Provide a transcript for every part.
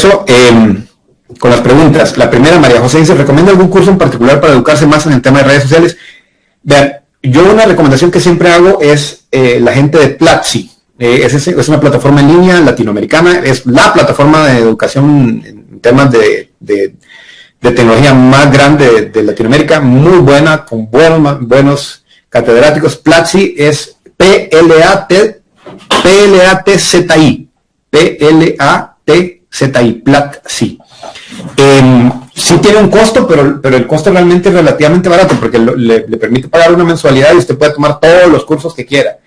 regreso con las preguntas. La primera, María José dice, ¿recomienda algún curso en particular para educarse más en el tema de redes sociales? Vean, yo una recomendación que siempre hago es la gente de Platzi. Es una plataforma en línea latinoamericana, es la plataforma de educación en temas de tecnología más grande de Latinoamérica, muy buena, con buenos catedráticos. Platzi es P-L-A-T-Z-I, Platzi. Sí tiene un costo, pero el costo realmente es relativamente barato, porque le permite pagar una mensualidad y usted puede tomar todos los cursos que quiera.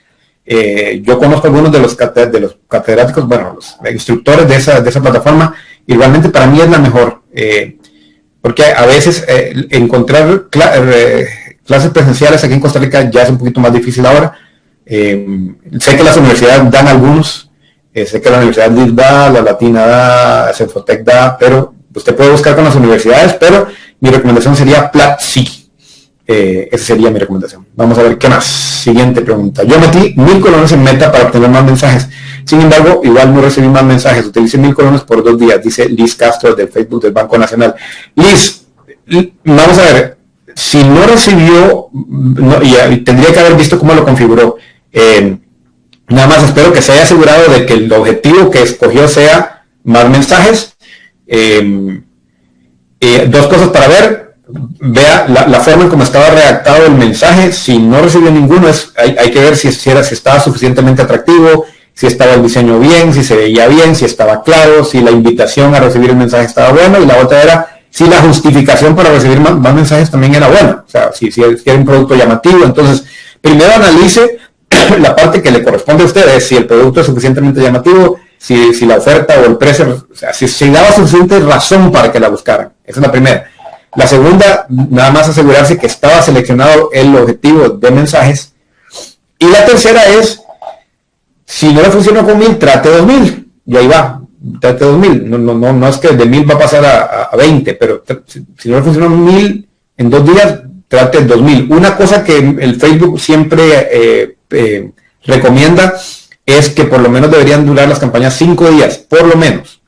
Yo conozco algunos de los catedráticos, bueno, los instructores de esa plataforma, y realmente para mí es la mejor, porque a veces encontrar clases presenciales aquí en Costa Rica ya es un poquito más difícil ahora. Sé que las universidades dan algunos, sé que la Universidad de da, la Latina da, Cenfotec da, pero usted puede buscar con las universidades, pero mi recomendación sería Platzi. Esa sería mi recomendación. Vamos a ver qué más. Siguiente pregunta. Yo metí 1000 colones en Meta para obtener más mensajes. Sin embargo, igual no recibí más mensajes. Utilicé 1000 colones por 2 días, dice Liz Castro del Facebook del Banco Nacional. Liz, vamos a ver. Si no recibió, y tendría que haber visto cómo lo configuró. Nada más espero que se haya asegurado de que el objetivo que escogió sea más mensajes. Dos cosas para ver. Vea la forma en cómo estaba redactado el mensaje. Si no recibió ninguno, hay que ver si estaba suficientemente atractivo, si estaba el diseño bien, si se veía bien, si estaba claro, si la invitación a recibir el mensaje estaba buena, y la otra era si la justificación para recibir más mensajes también era buena. O sea, si era un producto llamativo. Entonces, primero analice la parte que le corresponde a ustedes, si el producto es suficientemente llamativo, si la oferta o el precio, o sea, si daba suficiente razón para que la buscaran. Esa es la primera. La segunda, nada más asegurarse que estaba seleccionado el objetivo de mensajes. Y la tercera es, si no le funcionó con 1000, trate 2000. Y ahí va, trate 2000. No es que de 1000 va a pasar a 20, pero si no le funcionó 1000 en 2 días, trate 2000. Una cosa que el Facebook siempre recomienda es que por lo menos deberían durar las campañas 5 días, por lo menos.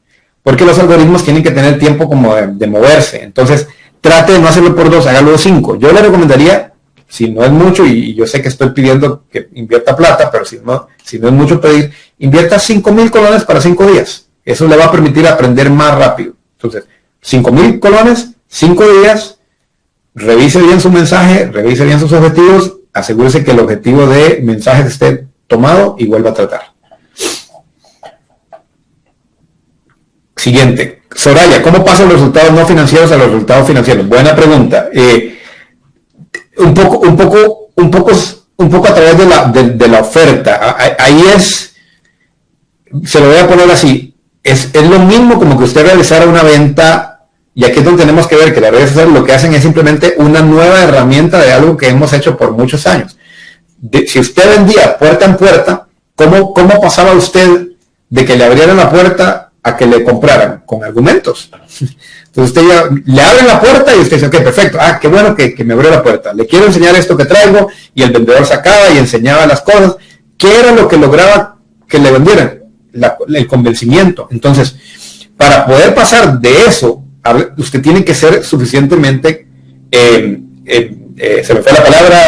Porque los algoritmos tienen que tener tiempo como de moverse. Entonces, trate de no hacerlo por 2, hágalo 5. Yo le recomendaría, si no es mucho, y yo sé que estoy pidiendo que invierta plata, pero si no es mucho pedir, invierta 5,000 colones para 5 días. Eso le va a permitir aprender más rápido. Entonces, 5,000 colones, 5 días, revise bien su mensaje, revise bien sus objetivos, asegúrese que el objetivo de mensajes esté tomado y vuelva a tratar. Siguiente. Soraya, ¿cómo pasan los resultados no financieros a los resultados financieros? Buena pregunta. Un poco a través de la oferta. Ahí se lo voy a poner así. Es lo mismo como que usted realizara una venta, y aquí es donde tenemos que ver que las redes sociales lo que hacen es simplemente una nueva herramienta de algo que hemos hecho por muchos años. Si usted vendía puerta en puerta, ¿cómo pasaba usted de que le abrieran la puerta a que le compraran? Con argumentos. Entonces usted ya le abre la puerta y usted dice, ok, perfecto, qué bueno que me abrió la puerta, le quiero enseñar esto que traigo, y el vendedor sacaba y enseñaba las cosas. ¿Qué era lo que lograba que le vendieran? El convencimiento. Entonces, para poder pasar de eso, usted tiene que ser suficientemente, se me fue la palabra,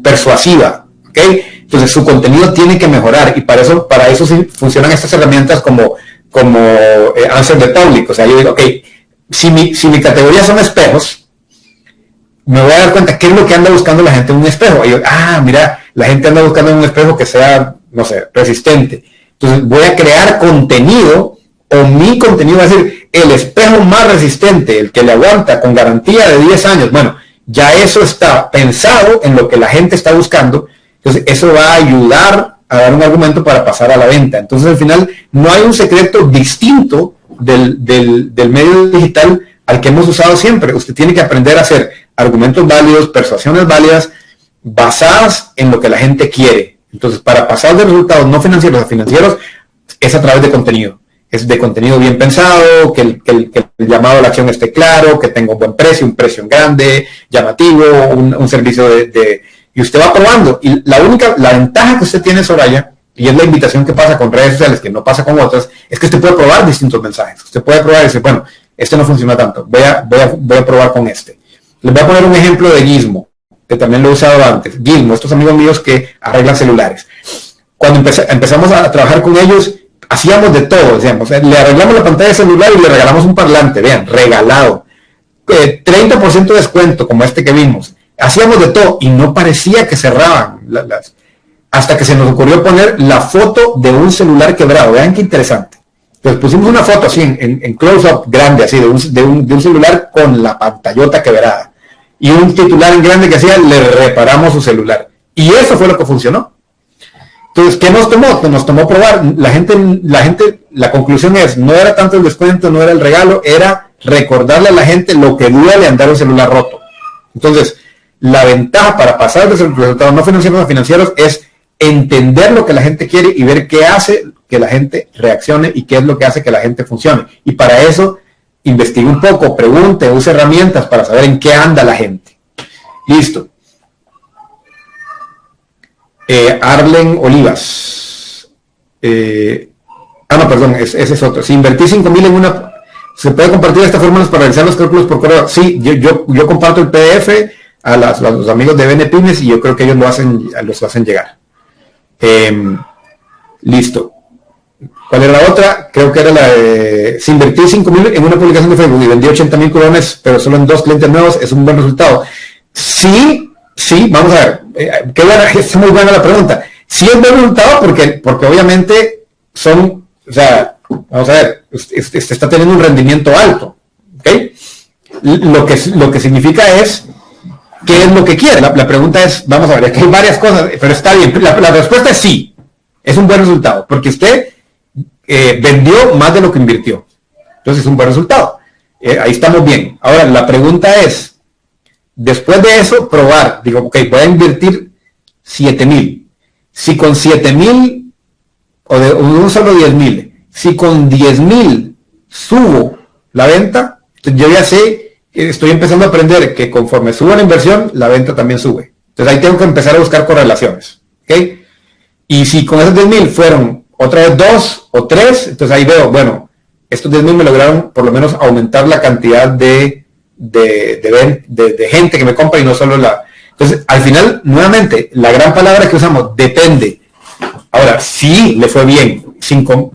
persuasiva, ¿ok? Entonces su contenido tiene que mejorar, y para eso sí funcionan estas herramientas como Answer the Public. O sea, yo digo, ok, si mi categoría son espejos, me voy a dar cuenta qué es lo que anda buscando la gente en un espejo. Y yo, mira, la gente anda buscando un espejo que sea, no sé, resistente. Entonces voy a crear contenido, o mi contenido va a decir, el espejo más resistente, el que le aguanta con garantía de 10 años. Bueno, ya eso está pensado en lo que la gente está buscando. Entonces eso va a ayudar a dar un argumento para pasar a la venta. Entonces al final no hay un secreto distinto del medio digital al que hemos usado siempre. Usted tiene que aprender a hacer argumentos válidos, persuasiones válidas, basadas en lo que la gente quiere. Entonces, para pasar de resultados no financieros a financieros, es a través de contenido. Es de contenido bien pensado, que el llamado a la acción esté claro, que tenga un buen precio, un precio grande, llamativo, un servicio y usted va probando. Y la ventaja que usted tiene, Soraya, y es la invitación que pasa con redes sociales, que no pasa con otras, es que usted puede probar distintos mensajes. Usted puede probar y decir, bueno, este no funciona tanto, voy a probar con este. Les voy a poner un ejemplo de Gizmo, que también lo he usado antes. Gizmo, estos amigos míos que arreglan celulares. Cuando empezamos a trabajar con ellos, hacíamos de todo, decíamos, le arreglamos la pantalla del celular y le regalamos un parlante, vean, regalado. 30% de descuento, como este que vimos. Hacíamos de todo y no parecía que cerraban hasta que se nos ocurrió poner la foto de un celular quebrado. Vean qué interesante. Entonces pusimos una foto así en close-up grande, así de un celular con la pantallota quebrada. Y un titular en grande que decía, le reparamos su celular. Y eso fue lo que funcionó. Entonces, ¿qué nos tomó? Nos tomó probar. La conclusión es, no era tanto el descuento, no era el regalo, era recordarle a la gente lo que duele andar un celular roto. Entonces, la ventaja para pasar de resultados no financieros a financieros es entender lo que la gente quiere y ver qué hace que la gente reaccione y qué es lo que hace que la gente funcione. Y para eso, investigue un poco, pregunte, use herramientas para saber en qué anda la gente. Listo. Arlen Olivas. No, perdón, ese es otro. Si invertí 5,000 en una... ¿Se puede compartir esta fórmula para realizar los cálculos por correo? Sí, yo comparto el PDF a los amigos de BNPymes y yo creo que ellos los hacen llegar. Listo. ¿Cuál era la otra? Creo que era la de... Si invertí 5,000 en una publicación de Facebook y vendí 80,000 colones, pero solo en 2 clientes nuevos, ¿es un buen resultado? Sí, vamos a ver. Qué buena, es muy buena la pregunta. Sí es buen resultado porque obviamente son... O sea, vamos a ver, usted está teniendo un rendimiento alto. ¿Ok? Lo que significa es... ¿Qué es lo que quiere? La pregunta es, vamos a ver, aquí hay varias cosas, pero está bien. La respuesta es sí. Es un buen resultado, porque usted vendió más de lo que invirtió. Entonces es un buen resultado. Ahí estamos bien. Ahora, la pregunta es, después de eso, probar. Digo, ok, voy a invertir 7,000. Si con 7,000, o de un solo 10,000, si con 10,000 subo la venta, yo ya sé, estoy empezando a aprender que conforme subo la inversión, la venta también sube. Entonces ahí tengo que empezar a buscar correlaciones. ¿Ok? Y si con esos 10,000 fueron otra vez 2 o 3, entonces ahí veo, bueno, estos 10,000 me lograron por lo menos aumentar la cantidad de gente que me compra y no solo la... Entonces, al final, nuevamente, la gran palabra que usamos, depende. Ahora, sí le fue bien,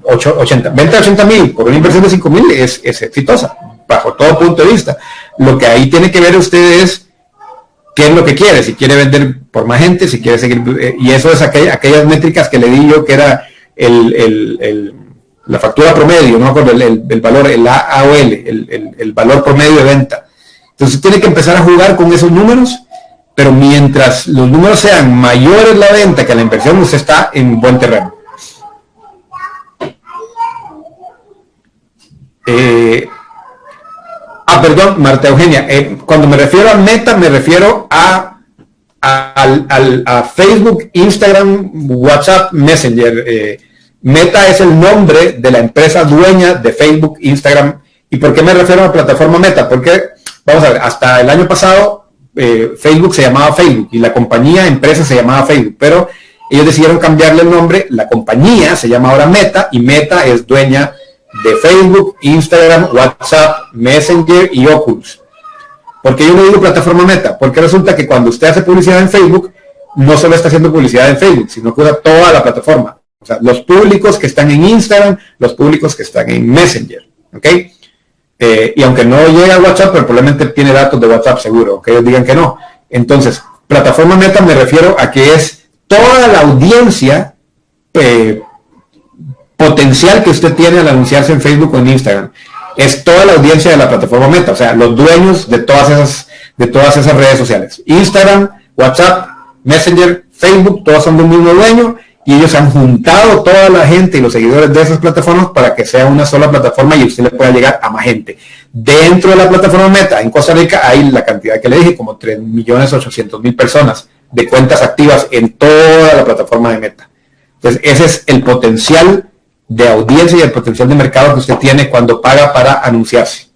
80. Venta de 80,000 por una inversión de 5,000 es exitosa, bajo todo punto de vista. Lo que ahí tiene que ver usted es qué es lo que quiere, si quiere vender por más gente, si quiere seguir, y eso es aquellas métricas que le di yo, que era la factura promedio, no me acuerdo, el valor, el AOL, el valor promedio de venta. Entonces tiene que empezar a jugar con esos números, pero mientras los números sean mayores la venta que la inversión, usted está en buen terreno. Perdón, Marta Eugenia, cuando me refiero a Meta, me refiero a Facebook, Instagram, WhatsApp, Messenger. Meta es el nombre de la empresa dueña de Facebook, Instagram. ¿Y por qué me refiero a la plataforma Meta? Porque, vamos a ver, hasta el año pasado Facebook se llamaba Facebook y la empresa se llamaba Facebook, pero ellos decidieron cambiarle el nombre. La compañía se llama ahora Meta y Meta es dueña de Facebook, Instagram, WhatsApp, Messenger y Oculus. ¿Por qué yo le digo plataforma Meta? Porque resulta que cuando usted hace publicidad en Facebook, no solo está haciendo publicidad en Facebook, sino que usa toda la plataforma. O sea, los públicos que están en Instagram, los públicos que están en Messenger. ¿Ok? Y aunque no llega a WhatsApp, pero probablemente tiene datos de WhatsApp seguro, que ellos digan que no. Entonces, plataforma Meta me refiero a que es toda la audiencia potencial que usted tiene al anunciarse en Facebook o en Instagram. Es toda la audiencia de la plataforma Meta, o sea, los dueños de todas esas redes sociales. Instagram, WhatsApp, Messenger, Facebook, todos son de un mismo dueño y ellos han juntado toda la gente y los seguidores de esas plataformas para que sea una sola plataforma y usted le pueda llegar a más gente. Dentro de la plataforma Meta, en Costa Rica, hay la cantidad que le dije, como 3.800.000 personas de cuentas activas en toda la plataforma de Meta. Entonces, ese es el potencial de audiencia y el potencial de mercado que usted tiene cuando paga para anunciarse.